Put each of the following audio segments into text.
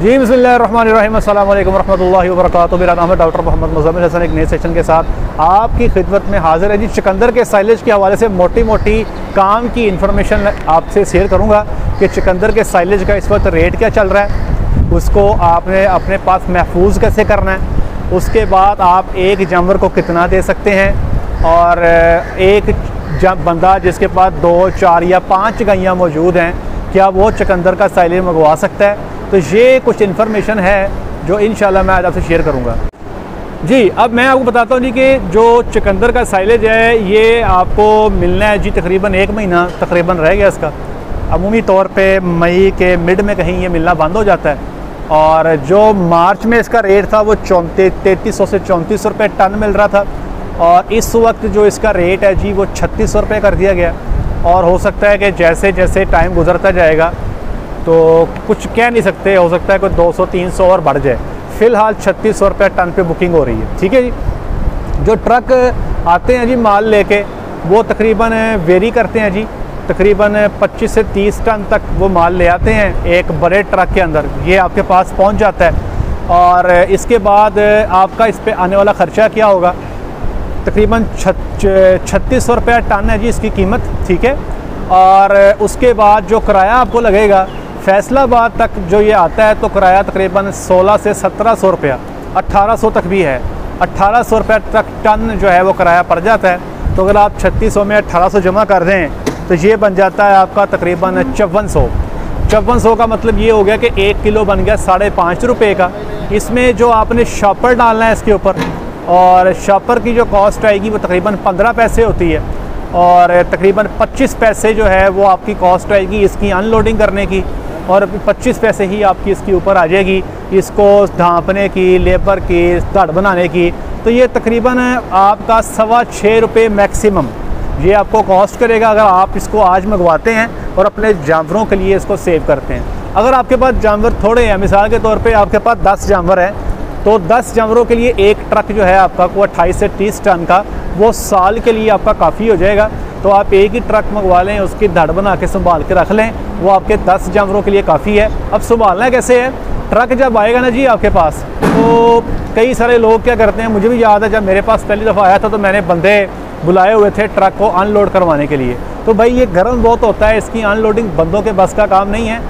जी बिस्मिल्लाहिर्रहमानिर्रहीम, अस्सलाम वालेकुम रहमतुल्लाहि व बरकातुहू। मेरा नाम है डॉक्टर मोहम्मद मुज़म्मिल हसन। एक नए सेशन के साथ आपकी खिदमत में हाजिर है जी। चुकंदर के साइलेज के हवाले से मोटी मोटी काम की इन्फॉर्मेशन आपसे शेयर करूँगा कि चुकंदर के साइलेज का इस वक्त रेट क्या चल रहा है, उसको आपने अपने पास महफूज कैसे करना है, उसके बाद आप एक जानवर को कितना दे सकते हैं, और एक बंदा जिसके पास 2, 4 या 5 गायें मौजूद हैं, क्या वो चुकंदर का साइलेज मंगवा सकता है। तो ये कुछ इन्फॉर्मेशन है जो इंशाल्लाह मैं आज आपसे शेयर करूंगा जी। अब मैं आपको बताता हूँ जी कि जो चुकंदर का साइलेज है ये आपको मिलना है जी तकरीबन 1 महीना तकरीबन रह गया इसका। अमूमी तौर पे मई के मिड में कहीं ये मिलना बंद हो जाता है, और जो मार्च में इसका रेट था वो 3300 से 3400 रुपये टन मिल रहा था, और इस वक्त जो इसका रेट है जी वो 3600 रुपये कर दिया गया। और हो सकता है कि जैसे जैसे टाइम गुजरता जाएगा तो कुछ कह नहीं सकते, हो सकता है कोई 200-300 और बढ़ जाए। फ़िलहाल 3600 रुपये टन पे बुकिंग हो रही है, ठीक है जी। जो ट्रक आते हैं जी माल लेके वो तकरीबन वेरी करते हैं जी, तकरीबन 25 से 30 टन तक वो माल ले आते हैं एक बड़े ट्रक के अंदर, ये आपके पास पहुंच जाता है। और इसके बाद आपका इस पर आने वाला ख़र्चा क्या होगा, तकरीबन 3600 रुपये टन है जी इसकी कीमत, ठीक है। और उसके बाद जो किराया आपको लगेगा फैसलाबाद तक जो ये आता है तो किराया तकरीबन 16 से 1700 रुपया, 1800 तक भी है। 1800 रुपये तक टन जो है वो किराया पड़ जाता है। तो अगर आप 3600 में 1800 जमा कर दें तो ये बन जाता है आपका तकरीबन 5400। 5400 का मतलब ये हो गया कि 1 किलो बन गया 5.5 रुपये का। इसमें जो आपने शॉपर डालना है इसके ऊपर, और शॉपर की जो कॉस्ट आएगी वो तकरीबन 15 पैसे होती है, और तकरीबन 25 पैसे जो है वो आपकी कॉस्ट आएगी इसकी अनलोडिंग करने की, और 25 पैसे ही आपकी इसके ऊपर आ जाएगी इसको ढांपने की, लेबर की, धड़ बनाने की। तो ये तकरीबन आपका 6.25 रुपये मैक्सिमम ये आपको कॉस्ट करेगा अगर आप इसको आज मंगवाते हैं और अपने जानवरों के लिए इसको सेव करते हैं। अगर आपके पास जानवर थोड़े हैं, मिसाल के तौर पे आपके पास 10 जानवर हैं, तो 10 जानवरों के लिए एक ट्रक जो है आपका वो 28 से 30 टन का वो साल के लिए आपका काफ़ी हो जाएगा। तो आप एक ही ट्रक मंगवा लें, उसकी धड़ बना के संभाल के रख लें, वो आपके 10 जानवरों के लिए काफ़ी है। अब संभालना कैसे है, ट्रक जब आएगा ना जी आपके पास, तो कई सारे लोग क्या करते हैं, मुझे भी याद है जब मेरे पास पहली दफ़ा आया था तो मैंने बंदे बुलाए हुए थे ट्रक को अनलोड करवाने के लिए। तो भाई ये गर्म बहुत होता है, इसकी अनलोडिंग बंदों के बस का काम नहीं है,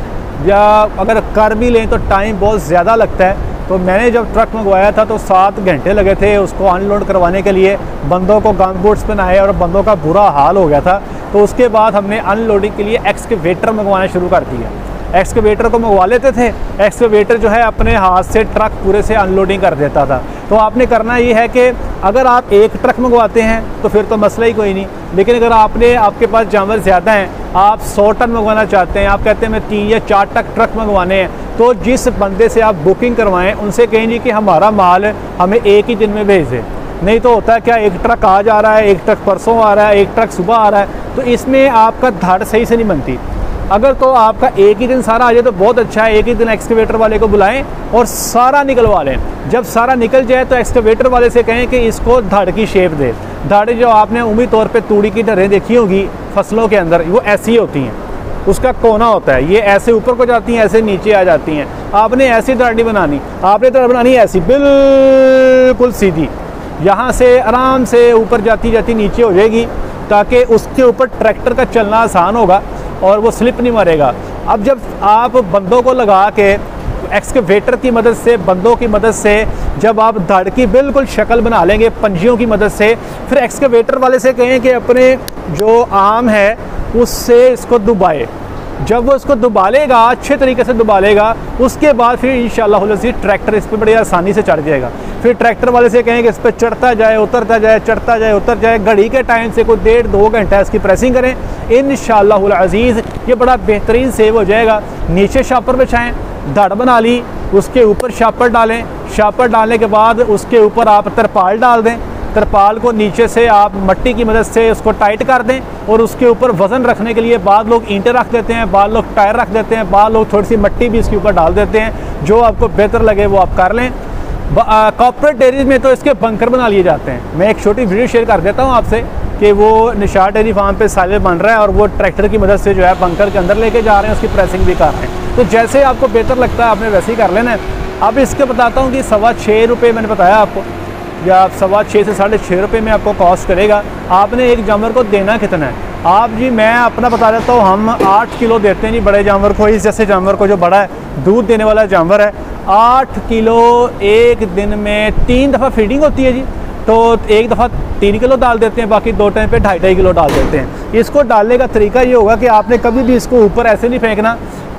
या अगर कर भी लें तो टाइम बहुत ज़्यादा लगता है। तो मैंने जब ट्रक मंगवाया था तो 7 घंटे लगे थे उसको अनलोड करवाने के लिए, बंदों को गम बूट्स पहनाए और बंदों का बुरा हाल हो गया था। तो उसके बाद हमने अनलोडिंग के लिए एक्सकवेटर मंगवाना शुरू कर दिया। एक्सकवेटर को मंगवा लेते थे, एक्सकवेटर जो है अपने हाथ से ट्रक पूरे से अनलोडिंग कर देता था। तो आपने करना ये है कि अगर आप एक ट्रक मंगवाते हैं तो फिर तो मसला ही कोई नहीं, लेकिन अगर आपके पास जानवर ज़्यादा हैं, आप 100 टन मंगवाना चाहते हैं, आप कहते हैं मैं 3 या 4 ट्रक मंगवाने हैं, तो जिस बंदे से आप बुकिंग करवाएं उनसे कहेंगे कि हमारा माल हमें एक ही दिन में भेज दें। नहीं तो होता है क्या, एक ट्रक आज आ रहा है, एक ट्रक परसों आ रहा है, एक ट्रक सुबह आ रहा है, तो इसमें आपका धड़ सही से नहीं बनती। अगर तो आपका एक ही दिन सारा आ जाए तो बहुत अच्छा है, एक ही दिन एक्सकवेटर वाले को बुलाएं और सारा निकलवा लें। जब सारा निकल जाए तो एक्सकवेटर वाले से कहें कि इसको धड़ की शेप दे। धड़ जो आपने उम्मीद तौर पे तूड़ी की धड़ें देखी होगी फसलों के अंदर, वो ऐसी होती हैं, उसका कोना होता है, ये ऐसे ऊपर को जाती हैं, ऐसे नीचे आ जाती हैं। आपने ऐसी धड़ नहीं बनानी, आपने धड़ बनानी ऐसी बिल्कुल सीधी, यहाँ से आराम से ऊपर जाती जाती नीचे हो जाएगी, ताकि उसके ऊपर ट्रैक्टर का चलना आसान होगा और वो स्लिप नहीं मारेगा। अब जब आप बंदों को लगा के एक्सकवेटर की मदद से, बंदों की मदद से जब आप धड़ की बिल्कुल शक्ल बना लेंगे पंजियों की मदद से, फिर एक्सकवेटर वाले से कहें कि अपने जो आर्म है उससे इसको दुबाए। जब वो इसको दुबालेगा, अच्छे तरीके से दुबालेगा, उसके बाद फिर इंशाअल्लाह ट्रैक्टर इस पर बड़ी आसानी से चढ़ जाएगा। फिर ट्रैक्टर वाले से कहें कि इस पर चढ़ता जाए, उतरता जाए, चढ़ता जाए, उतर जाए। घड़ी के टाइम से कोई 1.5-2 घंटा इसकी प्रेसिंग करें, इंशाअल्लाह अज़ीज़ ये बड़ा बेहतरीन सेव हो जाएगा। नीचे शापर बिछाएं, धड़ बना ली, उसके ऊपर शापर डालें, शापर डालने के बाद उसके ऊपर आप तरपाल डाल दें। तरपाल को नीचे से आप मट्टी की मदद से उसको टाइट कर दें, और उसके ऊपर वज़न रखने के लिए बाद लोग ईंटें रख देते हैं, बाद लोग टायर रख देते हैं, बाद लोग थोड़ी सी मट्टी भी इसके ऊपर डाल देते हैं। जो आपको बेहतर लगे वो आप कर लें। कॉर्पोरेट डेयरीज में तो इसके बंकर बना लिए जाते हैं। मैं एक छोटी वीडियो शेयर कर देता हूँ आपसे कि वो निशार डेयरी फार्म पे साइलेज बन रहा है और वो ट्रैक्टर की मदद से जो है बंकर के अंदर लेके जा रहे हैं, उसकी प्रेसिंग भी कर रहे हैं। तो जैसे आपको बेहतर लगता है आपने वैसे ही कर लेना है। अब इसके बताता हूँ कि 6.25 रुपये मैंने बताया आपको, या 6.25 से 6.5 रुपये में आपको कॉस्ट करेगा। आपने एक जानवर को देना कितना है आप जी, मैं अपना बता देता हूँ। हम 8 किलो देते हैं जी बड़े जानवर को। इस जैसे जानवर को जो बड़ा है दूध देने वाला जानवर है, 8 किलो एक दिन में 3 दफ़ा फीडिंग होती है जी। तो एक दफ़ा 3 किलो डाल देते हैं, बाकी 2 टाइम पे 2.5 किलो डाल देते हैं। इसको डालने का तरीका ये होगा कि आपने कभी भी इसको ऊपर ऐसे नहीं फेंकना।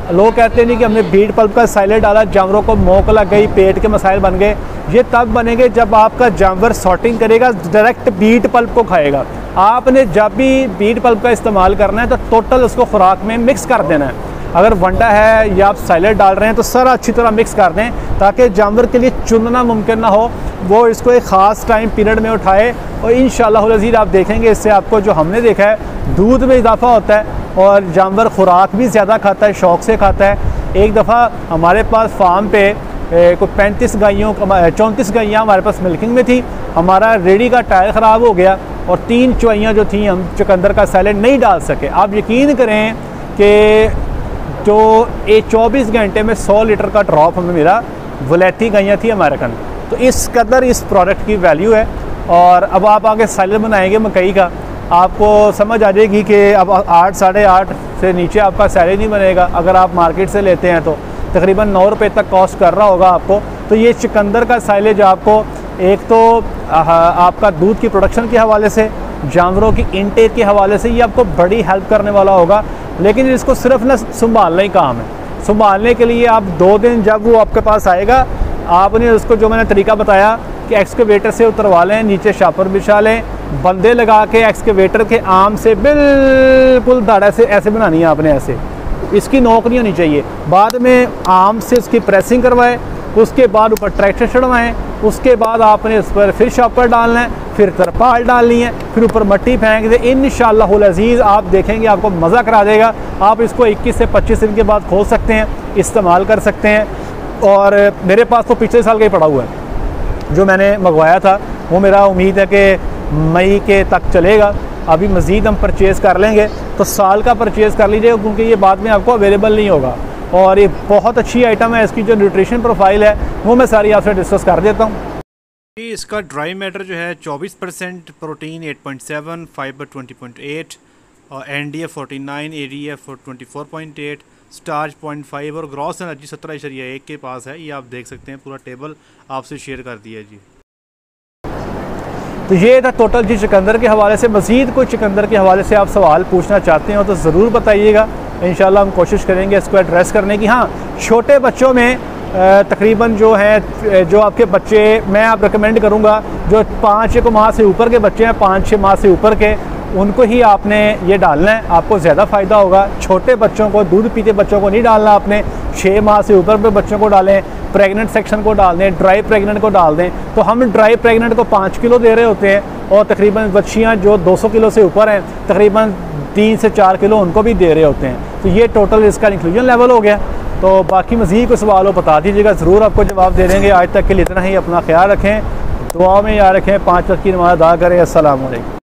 लोग कहते हैं नहीं कि हमने बीट पल्प का साइलेज डाला, जानवरों को मोक लग गई, पेट के मसाइल बन गए। ये तब बनेंगे जब आपका जानवर सॉर्टिंग करेगा, डायरेक्ट बीट पल्प को खाएगा। आपने जब भी बीट पल्प का इस्तेमाल करना है तो टोटल उसको खुराक में मिक्स कर देना है। अगर वंडा है या आप साइलेज डाल रहे हैं तो सारा अच्छी तरह मिक्स कर दें, ताकि जानवर के लिए चुनना मुमकिन ना हो। वो इसको एक ख़ास टाइम पीरियड में उठाए और इंशाअल्लाह अज़ीज़ आप देखेंगे इससे आपको जो हमने देखा है दूध में इजाफा होता है और जानवर खुराक भी ज़्यादा खाता है, शौक़ से खाता है। एक दफ़ा हमारे पास फार्म पे कोई 34 गैयाँ हमारे पास मिल्किंग में थी। हमारा रेडी का टायर ख़राब हो गया और 3 चुवाइयाँ जो थी हम चुकंदर का साइलेज नहीं डाल सके। आप यकीन करें कि जो 24 घंटे में 100 लीटर का ड्रॉप हमें मिला। वलैती गैयाँ थी अमेरिकन। तो इस कदर इस प्रोडक्ट की वैल्यू है। और अब आप आगे साइलेज बनाएंगे मकई का, आपको समझ आ जाएगी कि अब 8 साढ़े 8 से नीचे आपका साइलेज नहीं बनेगा। अगर आप मार्केट से लेते हैं तो तकरीबन 9 रुपये तक कॉस्ट कर रहा होगा आपको। तो ये चुकंदर का साइलेज आपको एक तो आपका दूध की प्रोडक्शन के हवाले से, जानवरों की इनटेक के हवाले से ये आपको बड़ी हेल्प करने वाला होगा। लेकिन इसको सिर्फ ना संभालना ही काम है। संभालने के लिए आप 2 दिन जब वो आपके पास आएगा, आपने उसको जो मैंने तरीका बताया कि एक्सकेवेटर से उतरवा लें, नीचे शापर बिछा लें, बंदे लगा के एक्सकेवेटर के आर्म से बिल्कुल दाढ़ा से ऐसे बनानी है आपने, ऐसे इसकी नोक नहीं होनी चाहिए। बाद में आर्म से उसकी प्रेसिंग करवाएं, उसके बाद ऊपर ट्रैक्टर चढ़वाएं, उसके बाद आपने उस पर फिर शॉपर डालना है, फिर तरपाल डालनी है, फिर ऊपर मट्टी फेंक दे। इंशाअल्लाहुल अज़ीज़ आप देखेंगे आपको मज़ा करा देगा। आप इसको 21 से 25 दिन के बाद खोल सकते हैं, इस्तेमाल कर सकते हैं। और मेरे पास तो पिछले साल का ही पड़ा हुआ है जो मैंने मंगवाया था, वो मेरा उम्मीद है कि मई के तक चलेगा। अभी मज़ीद हम परचेज़ कर लेंगे तो साल का परचेज़ कर लीजिएगा, क्योंकि ये बाद में आपको अवेलेबल नहीं होगा। और ये बहुत अच्छी आइटम है। इसकी जो न्यूट्रिशन प्रोफाइल है वो मैं सारी आपसे डिस्कस कर देता हूँ। इसका ड्राई मैटर जो है 24%, प्रोटीन 8.7, फाइबर 20.8 और NDF 49, ADF 24.8, स्टार्च 0.5 और ग्रॉस एनर्जी 17.1 के पास है। ये आप देख सकते हैं, पूरा टेबल आपसे शेयर कर दिया है जी। तो ये था टोटल जी चुकंदर के हवाले से। मज़ीद कोई चुकंदर के हवाले से आप सवाल पूछना चाहते हो तो ज़रूर बताइएगा। इंशाल्लाह हम कोशिश करेंगे इसको एड्रेस करने की। हाँ, छोटे बच्चों में तकरीबन जो है, जो आपके बच्चे, मैं आप रिकमेंड करूँगा जो 5-6 माह से ऊपर के बच्चे हैं, 5-6 माह से ऊपर के, उनको ही आपने ये डालना है, आपको ज़्यादा फ़ायदा होगा। छोटे बच्चों को, दूध पीते बच्चों को नहीं डालना आपने। 6 माह से ऊपर के बच्चों को डालें, प्रेग्नेंट सेक्शन को डाल दें, ड्राई प्रेग्नेंट को डाल दें। तो हम ड्राई प्रेग्नेंट को 5 किलो दे रहे होते हैं और तकरीबन बच्चियाँ जो 200 किलो से ऊपर हैं तकरीबन 3 से 4 किलो उनको भी दे रहे होते हैं। तो ये टोटल इसका इंक्लूजन लेवल हो गया। तो बाकी मज़ीद कोई सवाल हो बता दीजिएगा, ज़रूर आपको जवाब दे देंगे। आज तक के लिए इतना ही। अपना ख्याल रखें, दुआ में याद रखें, 5 वक्त की नमाज़ अदा करें। अस्सलाम वालेकुम।